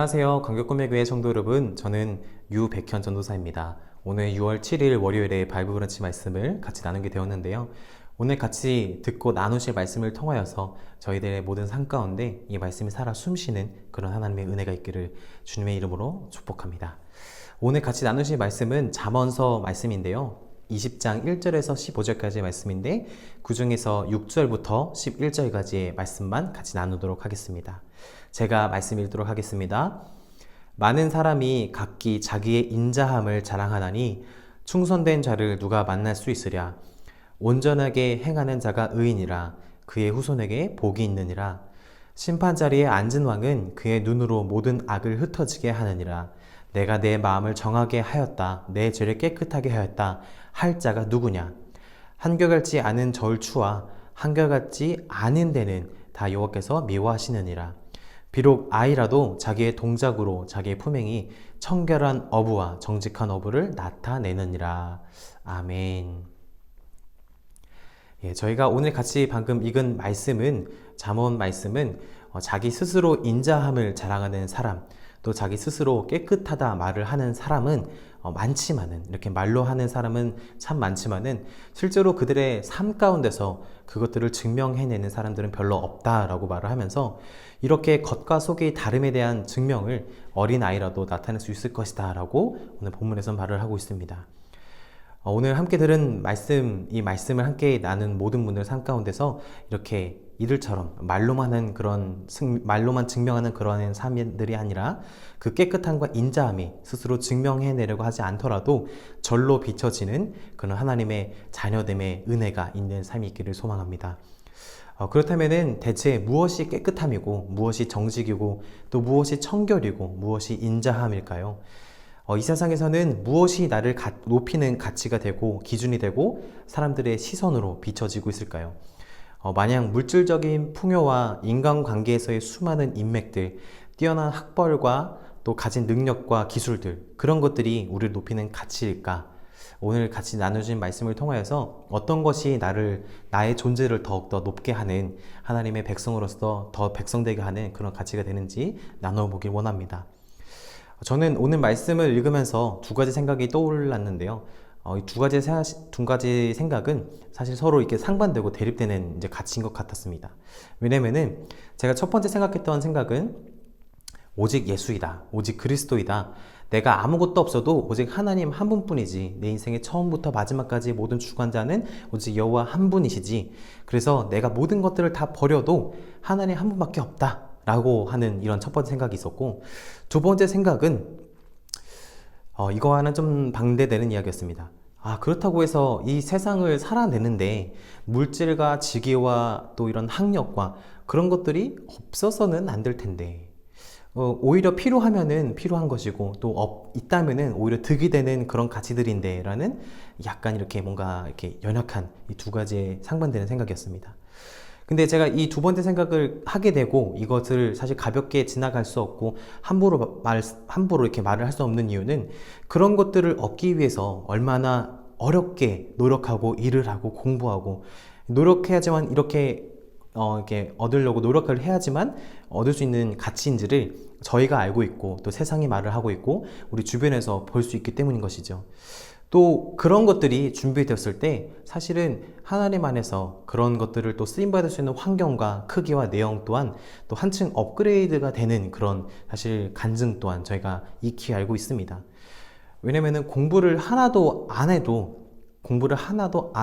안녕하세요. 광교꿈의교회 성도 여러분, 저는 유백현 전도사입니다. 오늘 6월 7일 월요일에 바이블 브런치 말씀을 같이 나누게 되었는데요. 오늘 같이 듣고 나누실 말씀을 통하여서 저희들의 모든 삶 가운데 이 말씀이 살아 숨쉬는 그런 하나님의 은혜가 있기를 주님의 이름으로 축복합니다. 오늘 같이 나누실 말씀은 잠언서 말씀인데요. 20장 1절에서 15절까지의 말씀인데 그 중에서 6절부터 11절까지의 말씀만 같이 나누도록 하겠습니다. 제가 말씀 읽도록 하겠습니다. 많은 사람이 각기 자기의 인자함을 자랑하나니 충성된 자를 누가 만날 수 있으랴. 온전하게 행하는 자가 의인이라. 그의 후손에게 복이 있느니라. 심판자리에 앉은 왕은 그의 눈으로 모든 악을 흩어지게 하느니라. 내가 내 마음을 정하게 하였다. 내 죄를 깨끗하게 하였다. 할 자가 누구냐? 한결같지 않은 절추와 한결같지 않은 데는 다 여호와께서 미워하시느니라. 비록 아이라도 자기의 동작으로 자기의 품행이 청결한 어부와 정직한 어부를 나타내느니라. 아멘. 저희가 오늘 같이 방금 읽은 말씀은 잠언 말씀은 자기 스스로 인자함을 자랑하는 사람, 또 자기 스스로 깨끗하다 말을 하는 사람은 많지만은, 이렇게 말로 하는 사람은 참 많지만은 실제로 그들의 삶 가운데서 그것들을 증명해내는 사람들은 별로 없다라고 말을 하면서 이렇게 겉과 속의 다름에 대한 증명을 어린아이라도 나타낼 수 있을 것이다 라고 오늘 본문에서 말을 하고 있습니다. 오늘 함께 들은 말씀, 이 말씀을 함께 나눈 모든 분들 삶 가운데서 이렇게 이들처럼 말로만 증명하는 그런 삶들이 아니라 그 깨끗함과 인자함이 스스로 증명해내려고 하지 않더라도 절로 비춰지는 그런 하나님의 자녀됨의 은혜가 있는 삶이 있기를 소망합니다. 그렇다면은 대체 무엇이 깨끗함이고 무엇이 정직이고 또 무엇이 청결이고 무엇이 인자함일까요? 이 세상에서는 무엇이 나를 높이는 가치가 되고 기준이 되고 사람들의 시선으로 비춰지고 있을까요? 마냥 물질적인 풍요와 인간관계에서의 수많은 인맥들, 뛰어난 학벌과 또 가진 능력과 기술들, 그런 것들이 우리를 높이는 가치일까? 오늘 같이 나누신 말씀을 통하여서 어떤 것이 나의 존재를 더욱더 높게 하는, 하나님의 백성으로서 더 백성되게 하는 그런 가치가 되는지 나눠보길 원합니다. 저는 오늘 말씀을 읽으면서 두 가지 생각이 떠올랐는데요. 이 두 가지 생각은 사실 서로 이렇게 상반되고 대립되는 이제 가치인 것 같았습니다. 왜냐면은 제가 첫 번째 생각했던 생각은 오직 예수이다. 오직 그리스도이다. 내가 아무것도 없어도 오직 하나님 한 분뿐이지. 내 인생의 처음부터 마지막까지 모든 주관자는 오직 여호와 한 분이시지. 그래서 내가 모든 것들을 다 버려도 하나님 한 분밖에 없다. 라고 하는 이런 첫 번째 생각이 있었고, 두 번째 생각은 이거와는 좀 반대되는 이야기였습니다. 그렇다고 해서 이 세상을 살아내는데 물질과 직위와 또 이런 학력과 그런 것들이 없어서는 안 될 텐데, 오히려 필요하면은 필요한 것이고 또 있다면은 오히려 득이 되는 그런 가치들인데 라는 약간 이렇게 뭔가 이렇게 연약한 이 두 가지의 상반되는 생각이었습니다. 근데 제가 이 두 번째 생각을 하게 되고 이것을 사실 가볍게 지나갈 수 없고 함부로 이렇게 말을 할 수 없는 이유는 그런 것들을 얻기 위해서 얼마나 어렵게 노력하고 일을 하고 공부하고 노력해야지만 이렇게 얻으려고 노력을 해야지만 얻을 수 있는 가치인지를 저희가 알고 있고 또 세상이 말을 하고 있고 우리 주변에서 볼 수 있기 때문인 것이죠. 또 그런 것들이 준비되었을 때 사실은 하나님 안에서 그런 것들을 또 쓰임받을 수 있는 환경과 크기와 내용 또한 또 한층 업그레이드가 되는 그런 사실 간증 또한 저희가 익히 알고 있습니다. 왜냐면은 공부를 하나도 안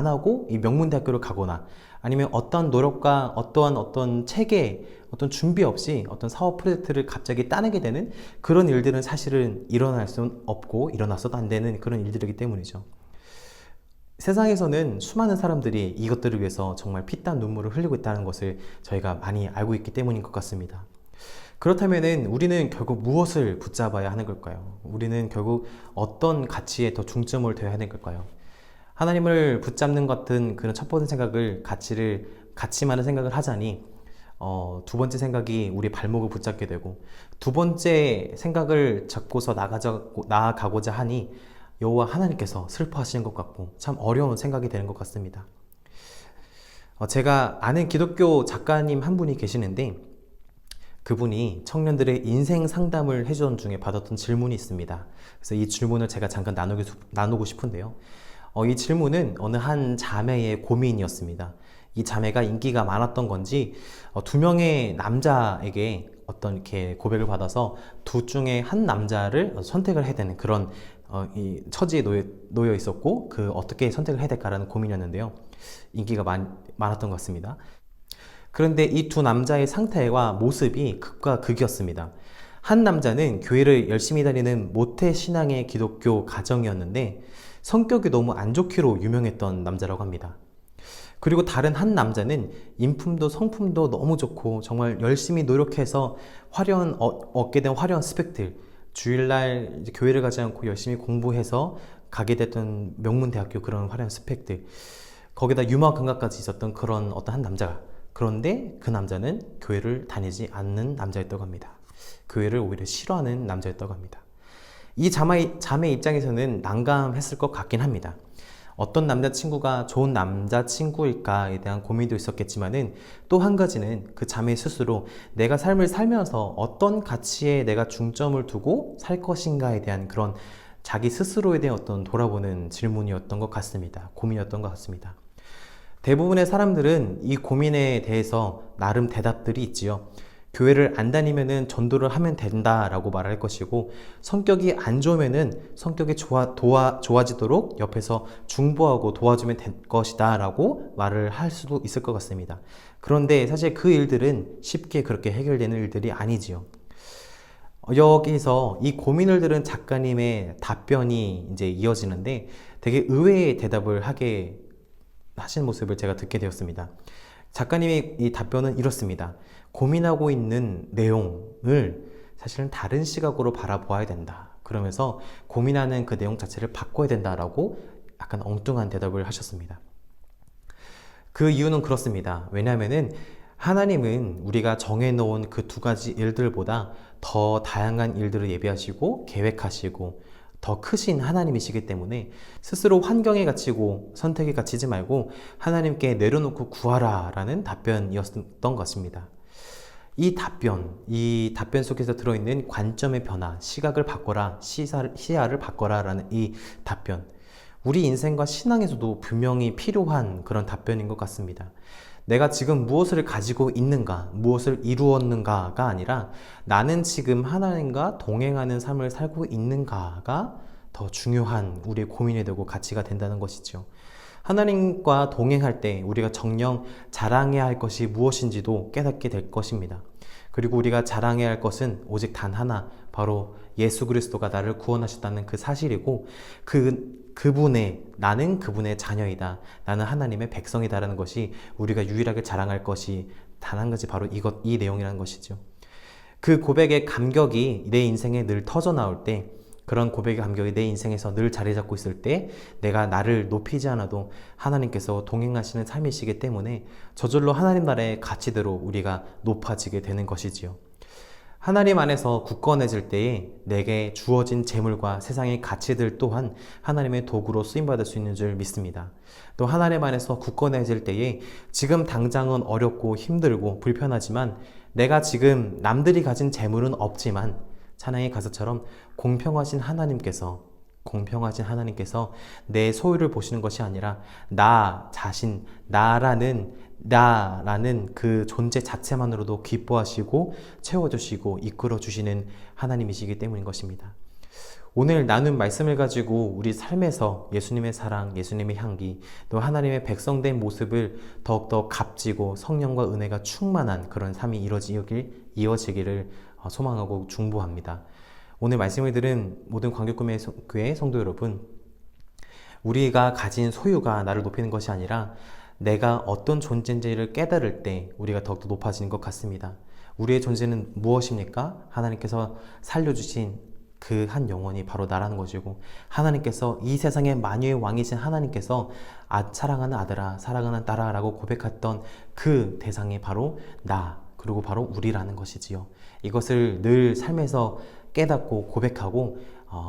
하고 이 명문대학교를 가거나 아니면 어떤 노력과 어떤 체계, 어떤 준비 없이 어떤 사업 프로젝트를 갑자기 따내게 되는 그런 일들은 사실은 일어날 수는 없고 일어났어도 안 되는 그런 일들이기 때문이죠. 세상에서는 수많은 사람들이 이것들을 위해서 정말 피땀 눈물을 흘리고 있다는 것을 저희가 많이 알고 있기 때문인 것 같습니다. 그렇다면은 우리는 결국 무엇을 붙잡아야 하는 걸까요? 우리는 결국 어떤 가치에 더 중점을 둬야 하는 걸까요? 하나님을 붙잡는 것 같은 그런 첫 번째 생각을 가치만을 생각을 하자니 두 번째 생각이 우리 발목을 붙잡게 되고 두 번째 생각을 잡고서 나아가고자 하니 여호와 하나님께서 슬퍼하시는 것 같고 참 어려운 생각이 되는 것 같습니다. 제가 아는 기독교 작가님 한 분이 계시는데 그분이 청년들의 인생 상담을 해주던 중에 받았던 질문이 있습니다. 그래서 이 질문을 제가 잠깐 나누고 싶은데요. 이 질문은 어느 한 자매의 고민이었습니다. 이 자매가 인기가 많았던 건지 두 명의 남자에게 어떤 이렇게 고백을 받아서 둘 중에 한 남자를 선택을 해야 되는 그런 이 처지에 놓여 있었고, 그 어떻게 선택을 해야 될까라는 고민이었는데요. 인기가 많았던 것 같습니다. 그런데 이 두 남자의 상태와 모습이 극과 극이었습니다. 한 남자는 교회를 열심히 다니는 모태신앙의 기독교 가정이었는데 성격이 너무 안 좋기로 유명했던 남자라고 합니다. 그리고 다른 한 남자는 인품도 성품도 너무 좋고 정말 열심히 노력해서 얻게 된 화려한 스펙들, 주일날 이제 교회를 가지 않고 열심히 공부해서 가게 됐던 명문대학교 그런 화려한 스펙들, 거기다 유머 감각까지 있었던 그런 어떤 한 남자가, 그런데 그 남자는 교회를 다니지 않는 남자였다고 합니다. 교회를 오히려 싫어하는 남자였다고 합니다. 이 자매 입장에서는 난감했을 것 같긴 합니다. 어떤 남자친구가 좋은 남자친구일까에 대한 고민도 있었겠지만은, 또 한 가지는 그 자매 스스로 내가 삶을 살면서 어떤 가치에 내가 중점을 두고 살 것인가에 대한 그런 자기 스스로에 대한 어떤 돌아보는 질문이었던 것 같습니다. 고민이었던 것 같습니다. 대부분의 사람들은 이 고민에 대해서 나름 대답들이 있지요. 교회를 안 다니면은 전도를 하면 된다라고 말할 것이고, 성격이 안 좋으면은 성격이 좋아지도록 옆에서 중보하고 도와주면 될 것이다 라고 말을 할 수도 있을 것 같습니다. 그런데 사실 그 일들은 쉽게 그렇게 해결되는 일들이 아니지요. 여기서 이 고민을 들은 작가님의 답변이 이제 이어지는데, 되게 의외의 대답을 하신 모습을 제가 듣게 되었습니다. 작가님의 이 답변은 이렇습니다. 고민하고 있는 내용을 사실은 다른 시각으로 바라보아야 된다. 그러면서 고민하는 그 내용 자체를 바꿔야 된다라고 약간 엉뚱한 대답을 하셨습니다. 그 이유는 그렇습니다. 왜냐하면은 하나님은 우리가 정해놓은 그 두 가지 일들보다 더 다양한 일들을 예비하시고 계획하시고 더 크신 하나님이시기 때문에 스스로 환경에 갇히고 선택에 갇히지 말고 하나님께 내려놓고 구하라 라는 답변이었던 것 같습니다. 이 답변 속에서 들어있는 관점의 변화, 시각을 바꿔라, 시야를 바꿔라 라는 이 답변, 우리 인생과 신앙에서도 분명히 필요한 그런 답변인 것 같습니다. 내가 지금 무엇을 가지고 있는가, 무엇을 이루었는가가 아니라 나는 지금 하나님과 동행하는 삶을 살고 있는가가 더 중요한 우리의 고민이 되고 가치가 된다는 것이죠. 하나님과 동행할 때 우리가 정녕 자랑해야 할 것이 무엇인지도 깨닫게 될 것입니다. 그리고 우리가 자랑해야 할 것은 오직 단 하나, 바로 예수 그리스도가 나를 구원하셨다는 그 사실이고, 나는 그분의 자녀이다, 나는 하나님의 백성이다라는 것이 우리가 유일하게 자랑할 것이 단 한 가지, 바로 이 내용이라는 것이죠. 그 고백의 감격이 내 인생에 늘 터져 나올 때, 그런 고백의 감격이 내 인생에서 늘 자리 잡고 있을 때 내가 나를 높이지 않아도 하나님께서 동행하시는 삶이시기 때문에 저절로 하나님 나라의 가치대로 우리가 높아지게 되는 것이지요. 하나님 안에서 굳건해질 때에 내게 주어진 재물과 세상의 가치들 또한 하나님의 도구로 쓰임받을 수 있는 줄 믿습니다. 또 하나님 안에서 굳건해질 때에 지금 당장은 어렵고 힘들고 불편하지만, 내가 지금 남들이 가진 재물은 없지만 찬양의 가사처럼 공평하신 하나님께서 내 소유를 보시는 것이 아니라 나 자신, 나라는 그 존재 자체만으로도 기뻐하시고 채워주시고 이끌어주시는 하나님이시기 때문인 것입니다. 오늘 나눈 말씀을 가지고 우리 삶에서 예수님의 사랑, 예수님의 향기, 또 하나님의 백성된 모습을 더욱더 값지고 성령과 은혜가 충만한 그런 삶이 이어지기를 소망하고 중보합니다. 오늘 말씀을 들은 모든 광교교회 성도 여러분, 우리가 가진 소유가 나를 높이는 것이 아니라 내가 어떤 존재인지를 깨달을 때 우리가 더욱더 높아지는 것 같습니다. 우리의 존재는 무엇입니까? 하나님께서 살려주신 그 한 영혼이 바로 나라는 것이고, 하나님께서 이 세상의 만유의 왕이신 하나님께서 사랑하는 아들아, 사랑하는 딸아 라고 고백했던 그 대상이 바로 나, 그리고 바로 우리라는 것이지요. 이것을 늘 삶에서 깨닫고 고백하고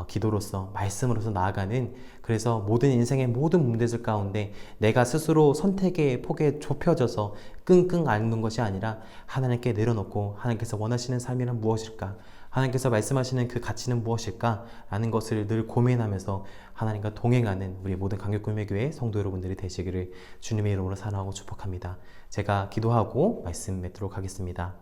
기도로서, 말씀으로서 나아가는 그래서 모든 인생의 모든 문제들 가운데 내가 스스로 선택의 폭에 좁혀져서 끙끙 앓는 것이 아니라 하나님께 내려놓고 하나님께서 원하시는 삶이란 무엇일까? 하나님께서 말씀하시는 그 가치는 무엇일까? 라는 것을 늘 고민하면서 하나님과 동행하는 우리 모든 강격구매교회 성도 여러분들이 되시기를 주님의 이름으로 사랑하고 축복합니다. 제가 기도하고 말씀 맺도록 하겠습니다.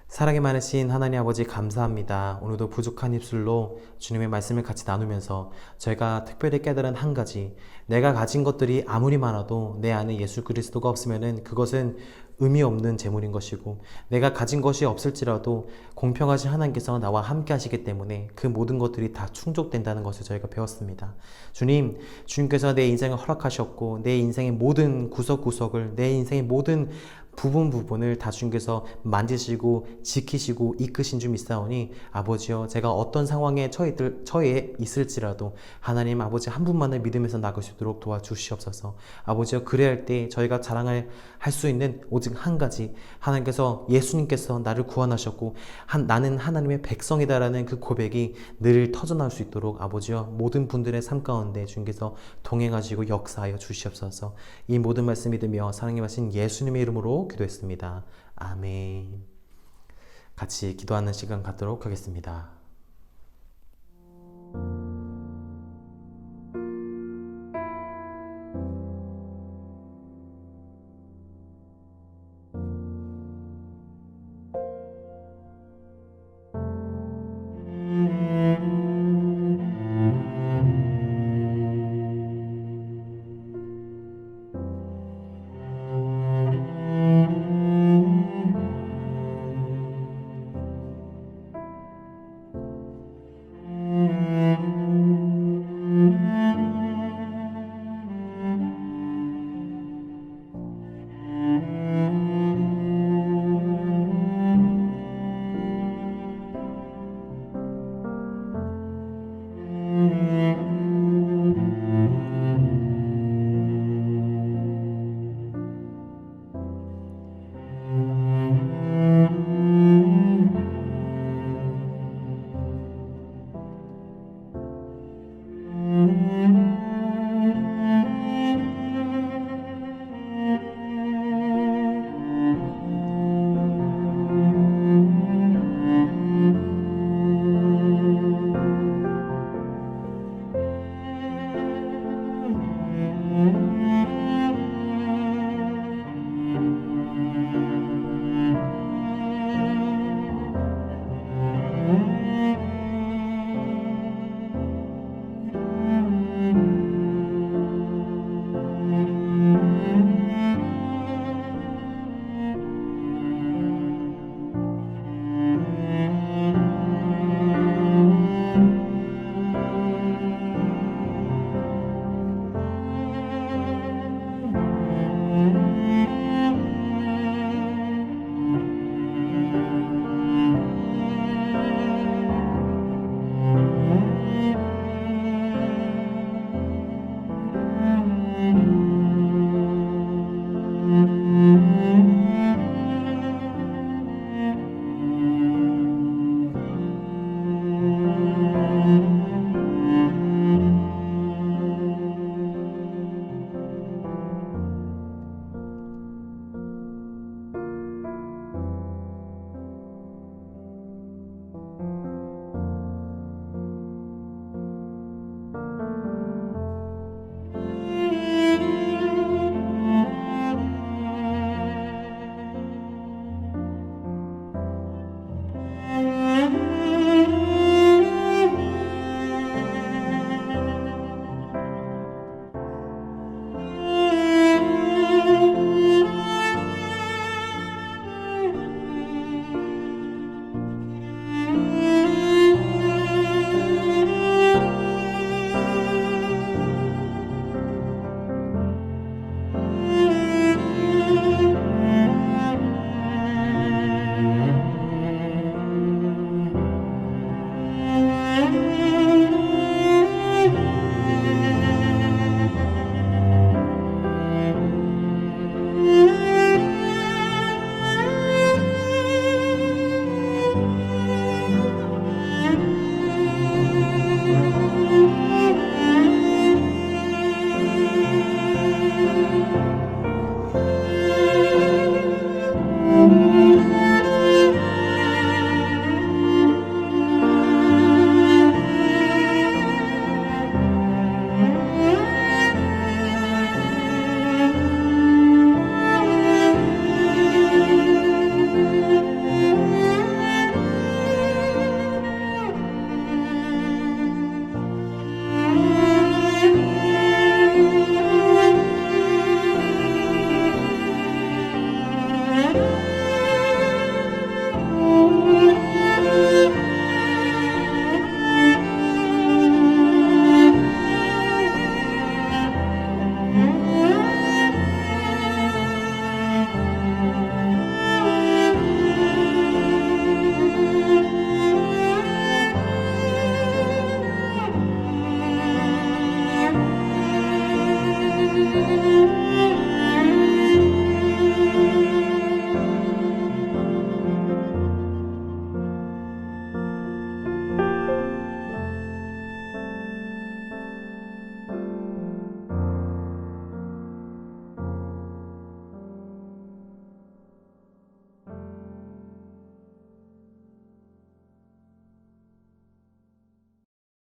사랑이 많으신 하나님 아버지 감사합니다. 오늘도 부족한 입술로 주님의 말씀을 같이 나누면서 저희가 특별히 깨달은 한 가지, 내가 가진 것들이 아무리 많아도 내 안에 예수 그리스도가 없으면은 그것은 의미 없는 재물인 것이고, 내가 가진 것이 없을지라도 공평하신 하나님께서 나와 함께 하시기 때문에 그 모든 것들이 다 충족된다는 것을 저희가 배웠습니다. 주님께서 내 인생을 허락하셨고 내 인생의 모든 구석구석을, 내 인생의 모든 부분을 다 주님께서 만지시고 지키시고 이끄신 줄 믿사오니 아버지여, 제가 어떤 상황에 처해 있을지라도 하나님 아버지 한 분만을 믿으면서 나갈 수 있도록 도와주시옵소서. 아버지여, 그래야 할 때 저희가 자랑을 할 수 있는 오직 한 가지, 하나님께서, 예수님께서 나를 구원하셨고 나는 하나님의 백성이다라는 그 고백이 늘 터져나올 수 있도록 아버지여, 모든 분들의 삶 가운데 주님께서 동행하시고 역사하여 주시옵소서. 이 모든 말씀 믿으며 사랑이 마신 예수님의 이름으로 기도했습니다. 아멘. 같이 기도하는 시간 갖도록 하겠습니다.